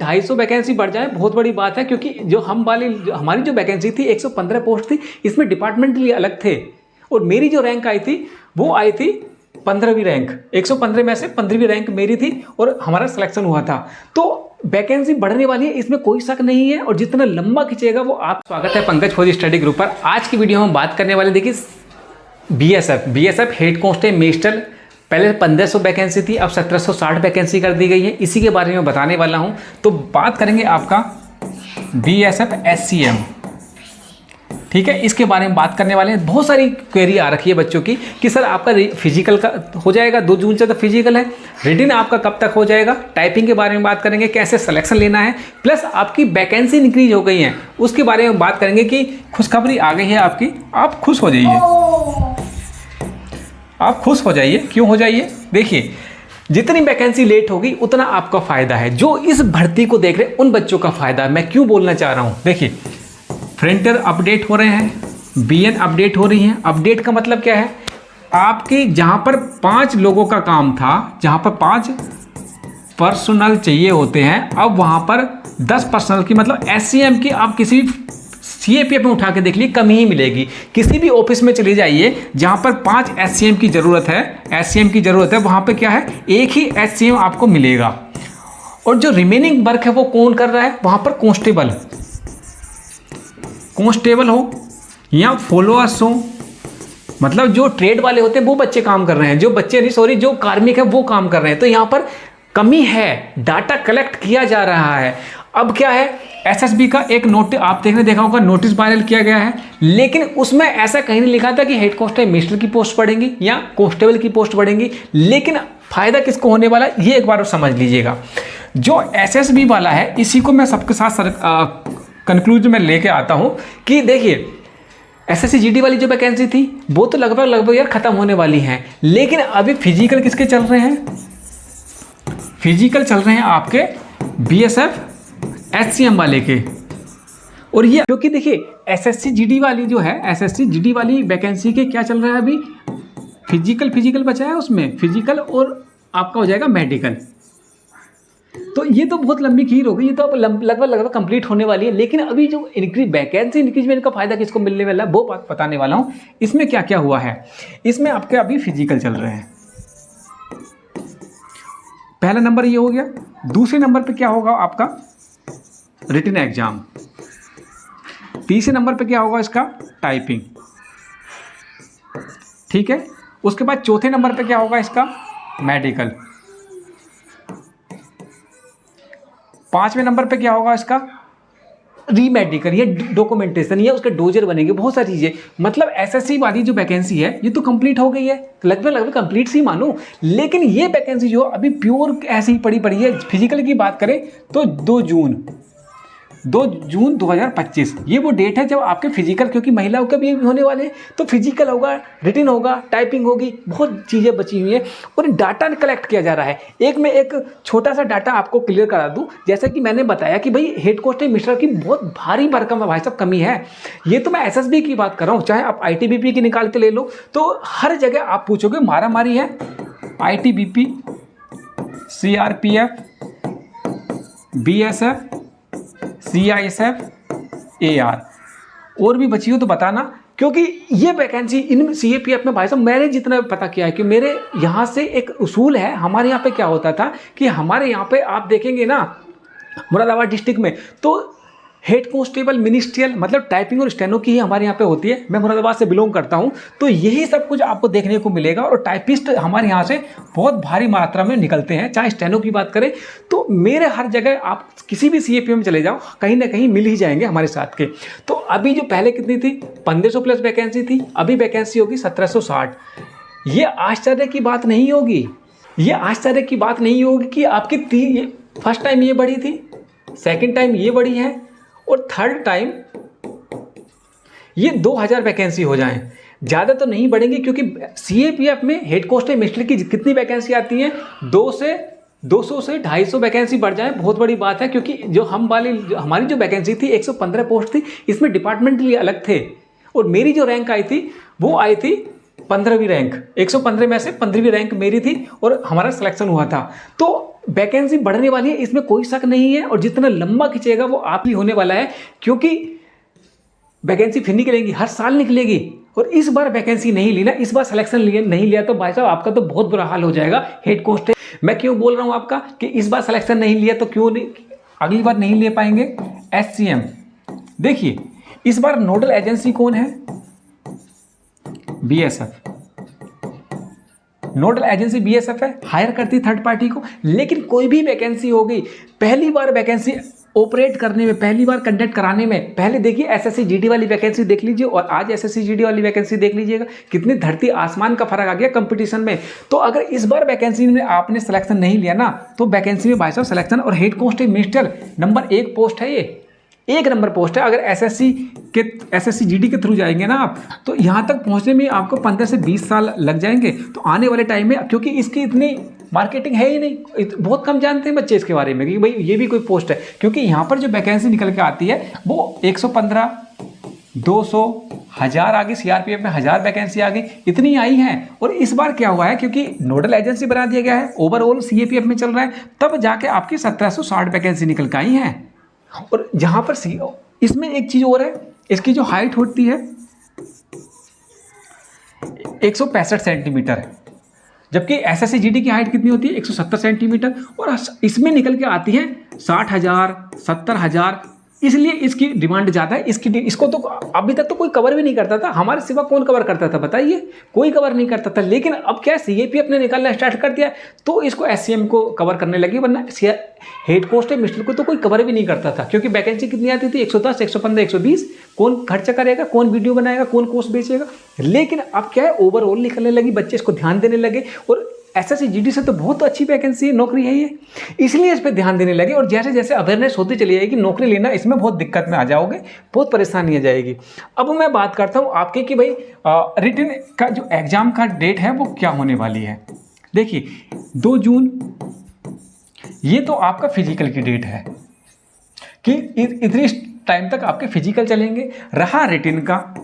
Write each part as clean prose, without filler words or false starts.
250 vacancy बढ़ जाए बहुत बड़ी बात है, क्योंकि जो हमारी जो वैकेंसी थी 115 पोस्ट थी, इसमें डिपार्टमेंटली अलग थे और मेरी जो रैंक आई थी वो आई थी 15वीं रैंक। 115 में से 15वीं रैंक मेरी थी और हमारा सिलेक्शन हुआ था। तो वैकेंसी बढ़ने वाली है, इसमें कोई शक नहीं है और जितना लंबा खींचेगा वो आप। स्वागत है पंकज फौजी स्टडी ग्रुप पर। आज की वीडियो में हम बात करने वाले, देखिए बीएसएफ हेड कांस्टेबल पहले 1500 वैकेंसी थी, अब 1760 वैकेंसी कर दी गई है। इसी के बारे में बताने वाला हूं। तो बात करेंगे आपका बीएसएफ एससीएम, ठीक है, इसके बारे में बात करने वाले हैं। बहुत सारी क्वेरी आ रखी है बच्चों की कि सर आपका फिजिकल का हो जाएगा 2 जून से, तो फिजिकल है, रिटन आपका कब तक हो जाएगा, टाइपिंग के बारे में बात करेंगे, कैसे सिलेक्शन लेना है, प्लस आपकी वैकेंसी इंक्रीज हो गई है उसके बारे में बात करेंगे कि खुशखबरी आ गई है आपकी, आप खुश हो जाइए, आप खुश हो जाइए। क्यों हो जाइए? देखिए, जितनी वैकेंसी लेट होगी उतना आपका फायदा है। जो इस भर्ती को देख रहे हैं उन बच्चों का फायदा है। मैं क्यों बोलना चाह रहा हूं, देखिए फ्रंटर अपडेट हो रहे हैं, बीएन अपडेट हो रही हैं। अपडेट का मतलब क्या है, आपके जहां पर 5 लोगों का काम था, जहां पर 5 पर्सनल चाहिए होते हैं, अब वहां पर 10 पर्सनल की, मतलब एससीएम की आप किसी सीएपीएफ में उठा के देख लीजिए कमी ही मिलेगी। किसी भी ऑफिस में चले जाइए जहां पर 5 एससीएम की जरूरत है, वहां पे क्या है, एक ही एससीएम आपको मिलेगा। और जो रिमेनिंग वर्क है वो कौन कर रहा है, वहां पर कांस्टेबल हो या फॉलोअर्स हो, मतलब जो ट्रेड वाले होते हैं वो बच्चे काम कर रहे हैं, जो कार्मिक है वो काम कर रहे हैं। तो यहाँ पर कमी है, डाटा कलेक्ट किया जा रहा है। अब क्या है, एसएसबी का एक नोटिस आप देखा होगा, नोटिस वायरल किया गया है, लेकिन उसमें ऐसा कहीं नहीं लिखा था कि हेड कांस्टेबल मिनिस्टर की पोस्ट बढ़ेंगी या कांस्टेबल की पोस्ट बढ़ेंगी। लेकिन फायदा किसको होने वाला है ये एक बार समझ लीजिएगा। जो एसएसबी वाला है, इसी को मैं सबके साथ कंक्लूजन में लेके आता हूं कि देखिए एसएससी जीडी वाली जो वैकेंसी थी वो तो लगभग यार खत्म होने वाली है, लेकिन अभी फिजिकल किसके चल रहे हैं, फिजिकल चल रहे हैं आपके बीएसएफ एससीएम वाले के। और ये क्योंकि देखिए एसएससी जीडी वाली जो है, एसएससी जीडी वाली वैकेंसी के क्या चल रहा है अभी, फिजिकल बचा है, उसमें फिजिकल और आपका हो जाएगा मेडिकल। तो ये तो बहुत लंबी खीर हो गई, ये तो अब लगभग कंप्लीट होने वाली है। लेकिन अभी जो वैकेंसी इंक्रीजमेंट का फायदा किसको मिलने वाला है वो बात बताने वाला हूं। इसमें क्या क्या हुआ है, इसमें आपके अभी फिजिकल चल रहे हैं, पहला नंबर ये हो गया। दूसरे नंबर पे क्या होगा आपका, रिटन एग्जाम। तीसरे नंबर पे क्या होगा इसका, टाइपिंग, ठीक है। उसके बाद चौथे नंबर पे क्या होगा इसका, मेडिकल। 5वें नंबर पे क्या होगा इसका, रीमेडिकल, ये डॉक्यूमेंटेशन, ये उसके डोजर बनेंगे, बहुत सारी चीजें। मतलब एसएससी वाली जो वैकेंसी है ये तो कंप्लीट हो गई है, लगभग कंप्लीट सी मानो। लेकिन ये वैकेंसी जो अभी प्योर ऐसी ही पड़ी है। फिजिकल की बात करें तो 2 जून 2025 ये वो डेट है जब आपके फिजिकल, क्योंकि महिलाओं का भी होने वाले हैं, तो फिजिकल होगा, रिटन होगा, टाइपिंग होगी, बहुत चीज़ें बची हुई हैं और डाटा कलेक्ट किया जा रहा है। एक छोटा सा डाटा आपको क्लियर करा दूं, जैसा कि मैंने बताया कि भाई हेड कांस्टेबल मिनिस्टर की बहुत भारी भरकम है भाई साहब, कमी है। ये तो मैं एसएसबी की बात कर रहा हूँ, चाहे आप आईटीबीपी की निकाल के ले लो, तो हर जगह आप पूछोगे मारामारी है, ITBP, CRPF, BSF, CISF, AR, और भी बची हो तो बताना, क्योंकि ये वैकेंसी इन सीएपीएफ में भाई साहब मैंने जितना पता किया है कि मेरे यहाँ से एक उसूल है। हमारे यहाँ पे क्या होता था कि हमारे यहाँ पे आप देखेंगे ना, मुरादाबाद डिस्ट्रिक्ट में तो हेड कांस्टेबल मिनिस्ट्रियल, मतलब टाइपिंग और स्टेनो की ही हमारे यहाँ पे होती है। मैं मुरादाबाद से बिलोंग करता हूँ, तो यही सब कुछ आपको देखने को मिलेगा। और टाइपिस्ट हमारे यहाँ से बहुत भारी मात्रा में निकलते हैं। चाहे स्टेनो की बात करें तो मेरे हर जगह आप किसी भी सीएपीएफ में चले जाओ, कहीं ना कहीं मिल ही जाएंगे हमारे साथ के। तो अभी जो पहले कितनी थी, 1500 प्लस वैकेंसी थी, अभी वैकेंसी होगी 1760। ये आश्चर्य की बात नहीं होगी, ये आश्चर्य की बात नहीं होगी कि आपकी फर्स्ट टाइम ये बढ़ी थी, सेकेंड टाइम ये बढ़ी है और थर्ड टाइम ये 2000 वैकेंसी हो जाएं। ज़्यादा तो नहीं बढ़ेंगी, क्योंकि सीएपीएफ में हेड कांस्टेबल मिनिस्टर की कितनी वैकेंसी आती है, 200 से 250 वैकेंसी बढ़ जाए बहुत बड़ी बात है। क्योंकि जो हमारी जो वैकेंसी थी 115 पोस्ट थी, इसमें डिपार्टमेंटली अलग थे और मेरी जो रैंक आई थी वो आई थी 15वीं रैंक। 115 में से 15वीं रैंक मेरी थी और हमारा सिलेक्शन हुआ था। तो वैकेंसी बढ़ने वाली है, इसमें कोई शक नहीं है, और जितना लंबा खिंचेगा वो आप ही होने वाला है, क्योंकि वैकेंसी फिर निकलेगी, हर साल निकलेगी। और इस बार वैकेंसी नहीं ली ना, इस बार सिलेक्शन नहीं लिया तो भाई साहब आपका तो बहुत बुरा हाल हो जाएगा। हेड कांस्टेबल मैं क्यों बोल रहा हूँ आपका कि इस बार सिलेक्शन नहीं लिया तो क्यों नहीं, अगली बार नहीं ले पाएंगे। SCM देखिए, इस बार नोडल एजेंसी कौन है? BSF। नोडल एजेंसी BSF है, हायर करती थर्ड पार्टी को। लेकिन कोई भी वैकेंसी हो गई, पहली बार वैकेंसी ऑपरेट करने में, पहली बार कंडक्ट कराने में, पहले देखिए SSC GD वाली वैकेंसी देख लीजिए और आज SSC GD वाली वैकेंसी देख लीजिएगा, कितनी धरती आसमान का फर्क आ गया कंपटीशन में। तो अगर इस बार वैकेंसी में आपने सिलेक्शन नहीं लिया ना, तो वैकेंसी में भाई साहब सिलेक्शन, और head constable minister number 1 post है, ये 1 नंबर पोस्ट है। अगर SSC GD के थ्रू जाएंगे ना आप, तो यहाँ तक पहुँचने में आपको 15 से 20 साल लग जाएंगे। तो आने वाले टाइम में, क्योंकि इसकी इतनी मार्केटिंग है ही नहीं, बहुत कम जानते हैं बच्चे इसके बारे में कि भाई ये भी कोई पोस्ट है, क्योंकि यहाँ पर जो वैकेंसी निकल के आती है वो 115, 200, 1000 आ गई, CRPF में 1000 वैकेंसी आ गई, इतनी आई हैं। और इस बार क्या हुआ है, क्योंकि नोडल एजेंसी बना दिया गया है, ओवरऑल CAPF में चल रहा है, तब जाके आपकी 1760 वैकेंसी निकल के आई हैं। और जहाँ पर इसमें एक चीज़ और है, इसकी जो हाइट होती है 165 सेंटीमीटर, जबकि SSC GD की हाइट कितनी होती है? 170 सेंटीमीटर। और इसमें निकल के आती है 60,000, 70,000, इसलिए इसकी डिमांड ज़्यादा है। इसको तो अभी तक तो कोई कवर भी नहीं करता था, हमारे सिवा कौन कवर करता था बताइए? कोई कवर नहीं करता था। लेकिन अब क्या CAPF ने निकालना स्टार्ट कर दिया, तो इसको SCM को कवर करने लगी, वरना हेड कांस्टेबल मिनिस्टर को तो कोई कवर भी नहीं करता था, क्योंकि वैकेंसी कितनी आती थी? 110, 115, 120। कौन खर्चा करेगा, कौन वीडियो बनाएगा, कौन कोर्स बेचेगा? लेकिन अब क्या है, ओवरऑल निकलने लगी, बच्चे इसको ध्यान देने लगे। और SSC GD से तो बहुत अच्छी वैकेंसी है, नौकरी है ये, इसलिए इस पर ध्यान देने लगे। और जैसे जैसे अवेयरनेस होती चली जाएगी, नौकरी लेना इसमें बहुत दिक्कत में आ जाओगे, बहुत परेशानी आ जाएगी। अब मैं बात करता हूँ आपके कि भाई रिटन का जो एग्जाम का डेट है वो क्या होने वाली है। देखिए 2 जून, ये तो आपका फिजिकल की डेट है कि इतनी टाइम तक आपके फिजिकल चलेंगे। रहा रिटन का,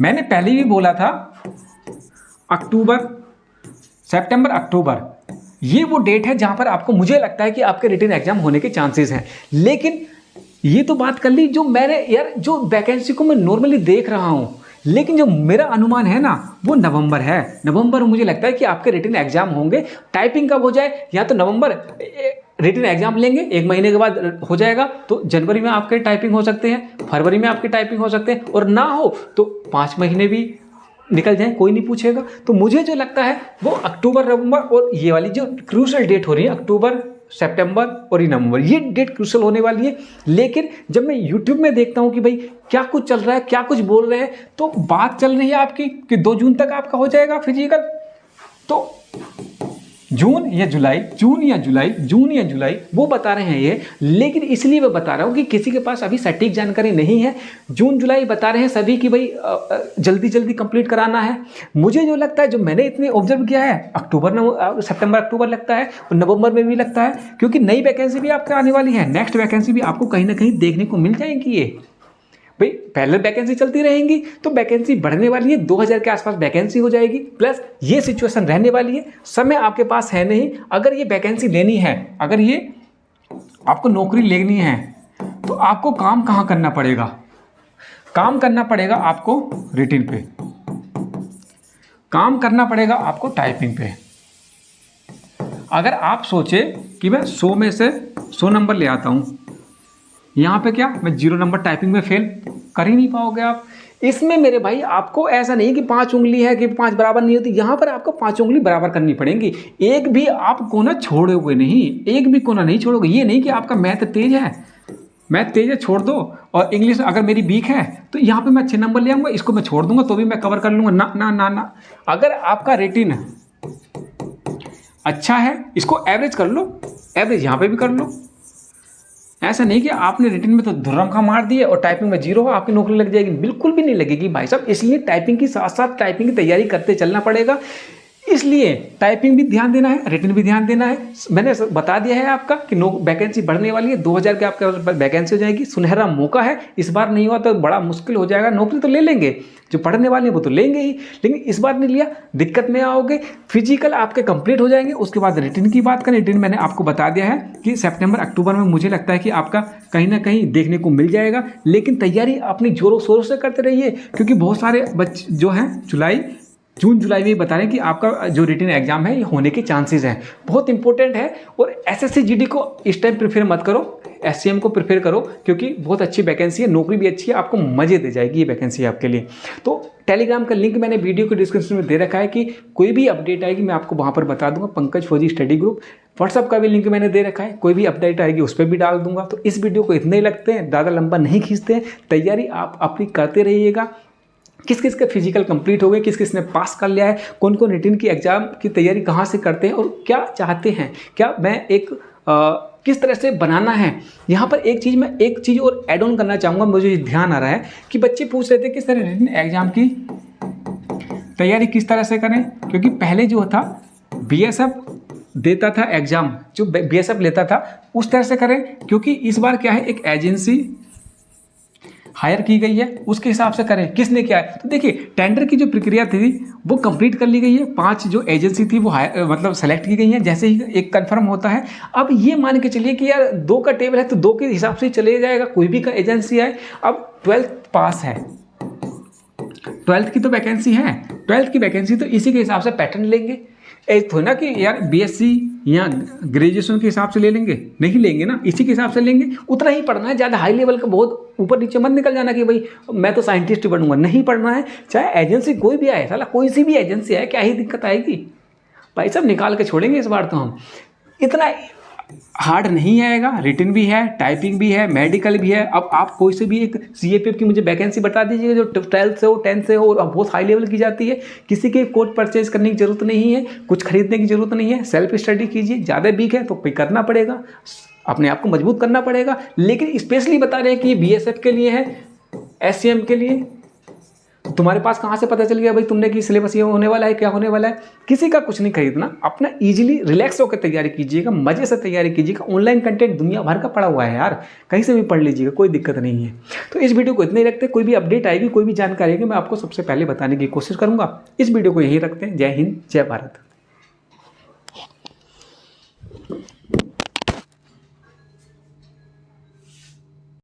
मैंने पहले भी बोला था सितंबर अक्टूबर, ये वो डेट है जहां पर आपको, मुझे लगता है कि आपके रिटन एग्जाम होने के चांसेस हैं। लेकिन ये तो बात कर ली जो मैंने, यार जो वैकेंसी को मैं नॉर्मली देख रहा हूं, लेकिन जो मेरा अनुमान है ना वो नवंबर है। नवंबर मुझे लगता है कि आपके रिटन एग्जाम होंगे। टाइपिंग कब हो जाए, या तो नवंबर रिटन एग्जाम लेंगे, 1 महीने के बाद हो जाएगा, तो जनवरी में आपके टाइपिंग हो सकते हैं, फरवरी में आपके टाइपिंग हो सकते हैं, और ना हो तो 5 महीने भी निकल जाए, कोई नहीं पूछेगा। तो मुझे जो लगता है वो अक्टूबर, नवंबर, और ये वाली जो क्रूशल डेट हो रही है अक्टूबर, सितंबर और नवंबर, ये डेट क्रूशल होने वाली है। लेकिन जब मैं यूट्यूब में देखता हूँ कि भाई क्या कुछ चल रहा है, क्या कुछ बोल रहे हैं, तो बात चल रही है आपकी कि 2 जून तक आपका हो जाएगा फिजिकल। तो जून या जुलाई वो बता रहे हैं ये, लेकिन इसलिए मैं बता रहा हूँ कि किसी के पास अभी सटीक जानकारी नहीं है। जून जुलाई बता रहे हैं सभी कि भाई जल्दी जल्दी कंप्लीट कराना है। मुझे जो लगता है, जो मैंने इतने ऑब्जर्व किया है, सितंबर अक्टूबर लगता है, और नवंबर में भी लगता है, क्योंकि नई वैकेंसी भी आपके आने वाली है, नेक्स्ट वैकेंसी भी आपको कहीं ना कहीं देखने को मिल जाएगी। ये भाई पहले वैकेंसी चलती रहेंगी तो वैकेंसी बढ़ने वाली है, 2000 के आसपास वैकेंसी हो जाएगी। प्लस ये सिचुएशन रहने वाली है, समय आपके पास है नहीं। अगर ये वैकेंसी लेनी है, अगर ये आपको नौकरी लेनी है, तो आपको काम कहाँ करना पड़ेगा? काम करना पड़ेगा आपको रिटन पे, काम करना पड़ेगा आपको टाइपिंग पे। अगर आप सोचे कि मैं 100 में से 100 नंबर ले आता हूँ, यहाँ पे क्या मैं 0 नंबर टाइपिंग में फेल कर ही नहीं पाओगे आप। इसमें मेरे भाई आपको ऐसा नहीं कि 5 उंगली है कि 5 बराबर नहीं होती, यहाँ पर आपको 5 उंगली बराबर करनी पड़ेंगी। एक भी आप कोना छोड़ोगे नहीं, एक भी कोना नहीं छोड़ोगे। ये नहीं कि आपका मैथ तेज है, मैथ तेज है छोड़ दो, और इंग्लिश अगर मेरी वीक है तो यहाँ पे मैं 6 नंबर ले आऊँगा, इसको मैं छोड़ दूंगा तो भी मैं कवर कर लूँगा। ना ना ना ना, अगर आपका रेटिन अच्छा है, इसको एवरेज कर लो, एवरेज यहाँ पे भी कर लो। ऐसा नहीं कि आपने रिटन में तो धुर्रम खा मार दिए और टाइपिंग में 0 हो, आपकी नौकरी लग जाएगी, बिल्कुल भी नहीं लगेगी भाई साहब। इसलिए टाइपिंग की साथ साथ टाइपिंग की तैयारी करते चलना पड़ेगा। इसलिए टाइपिंग भी ध्यान देना है, रिटन भी ध्यान देना है। मैंने बता दिया है आपका कि वैकेंसी बढ़ने वाली है, 2000 के आपके वैकेंसी हो जाएगी। सुनहरा मौका है, इस बार नहीं हुआ तो बड़ा मुश्किल हो जाएगा। नौकरी तो ले लेंगे, जो पढ़ने वाले हैं वो तो लेंगे ही, लेकिन इस बार नहीं लिया, दिक्कत में आओगे। फिजिकल आपके कंप्लीट हो जाएंगे, उसके बाद रिटन की बात करें, रिटन मैंने आपको बता दिया है कि सितंबर अक्टूबर में मुझे लगता है कि आपका कहीं ना कहीं देखने को मिल जाएगा। लेकिन तैयारी अपनी जोरों शोरों से करते रहिए, क्योंकि बहुत सारे बच्चे जो हैं जून जुलाई में बता रहे हैं कि आपका जो रिटन एग्जाम है ये होने के चांसेस हैं। बहुत इंपॉर्टेंट है। और एसएससी जीडी को इस टाइम प्रीफर मत करो, एससीएम को प्रीफर करो, क्योंकि बहुत अच्छी वैकेंसी है, नौकरी भी अच्छी है, आपको मजे दे जाएगी ये वैकेंसी आपके लिए। तो टेलीग्राम का लिंक मैंने वीडियो के डिस्क्रिप्शन में दे रखा है कि कोई भी अपडेट आएगी मैं आपको वहाँ पर बता दूंगा। पंकज फौजी स्टडी ग्रुप व्हाट्सअप का भी लिंक मैंने दे रखा है, कोई भी अपडेट आएगी उस पर भी डाल दूंगा। तो इस वीडियो को इतने ही लगते हैं, ज़्यादा लंबा नहीं खींचते हैं। तैयारी आप अपनी करते रहिएगा। किस किस के फिजिकल कंप्लीट हो गए, किस किस ने पास कर लिया है, कौन कौन रिटन की एग्जाम की तैयारी कहाँ से करते हैं और क्या चाहते हैं, क्या मैं एक किस तरह से बनाना है। यहाँ पर एक चीज़ और ऐड ऑन करना चाहूँगा, मुझे ध्यान आ रहा है कि बच्चे पूछ रहे थे किस तरह रिटन एग्जाम की तैयारी किस तरह से करें, क्योंकि पहले जो था बीएसएफ देता था एग्जाम, जो बीएसएफ लेता था उस तरह से करें, क्योंकि इस बार क्या है एक एजेंसी हायर की गई है, उसके हिसाब से करें। किसने क्या है, तो देखिए टेंडर की जो प्रक्रिया थी वो कंप्लीट कर ली गई है। 5 जो एजेंसी थी वो मतलब सेलेक्ट की गई हैं। जैसे ही एक कंफर्म होता है, अब ये मान के चलिए कि यार 2 का टेबल है तो 2 के हिसाब से चले जाएगा, कोई भी का एजेंसी आए। अब 12th पास है, 12th की तो वैकेंसी है, 12th की वैकेंसी तो इसी के हिसाब से पैटर्न लेंगे। ऐसे थोड़ा ना कि यार बीएससी या ग्रेजुएशन के हिसाब से ले लेंगे, नहीं लेंगे ना, इसी के हिसाब से लेंगे। उतना ही पढ़ना है, ज़्यादा हाई लेवल का बहुत ऊपर नीचे मत निकल जाना कि भाई मैं तो साइंटिस्ट बनूंगा, नहीं पढ़ना है। चाहे एजेंसी कोई भी आए, साला कोई सी भी एजेंसी आए, क्या ही दिक्कत आएगी भाई, सब निकाल के छोड़ेंगे इस बार तो हम। इतना हार्ड नहीं आएगा, रिटन भी है, टाइपिंग भी है, मेडिकल भी है। अब आप कोई से भी एक सीएपीएफ की मुझे वैकेंसी बता दीजिएगा जो 12th से हो, 10th से हो और बहुत हाई लेवल की जाती है। किसी के कोर्स परचेज करने की जरूरत नहीं है, कुछ खरीदने की जरूरत नहीं है, सेल्फ स्टडी कीजिए। ज़्यादा वीक है तो पे करना पड़ेगा, अपने आप को मजबूत करना पड़ेगा। लेकिन स्पेशली बता रहे हैं कि ये बीएसएफ के लिए है, एससीएम के लिए। तुम्हारे पास कहाँ से पता चल गया भाई तुमने कि सिलेबस ये होने वाला है, क्या होने वाला है। किसी का कुछ नहीं खरीदना, अपना इजीली रिलैक्स होकर तैयारी कीजिएगा, मजे से तैयारी कीजिएगा। ऑनलाइन कंटेंट दुनिया भर का पड़ा हुआ है यार, कहीं से भी पढ़ लीजिएगा, कोई दिक्कत नहीं है। तो इस वीडियो को इतने ही रखते हैं, कोई भी अपडेट आएगी, कोई भी जानकारी आएगी, मैं आपको सबसे पहले बताने की कोशिश करूंगा। इस वीडियो को यही रखते हैं। जय हिंद, जय भारत।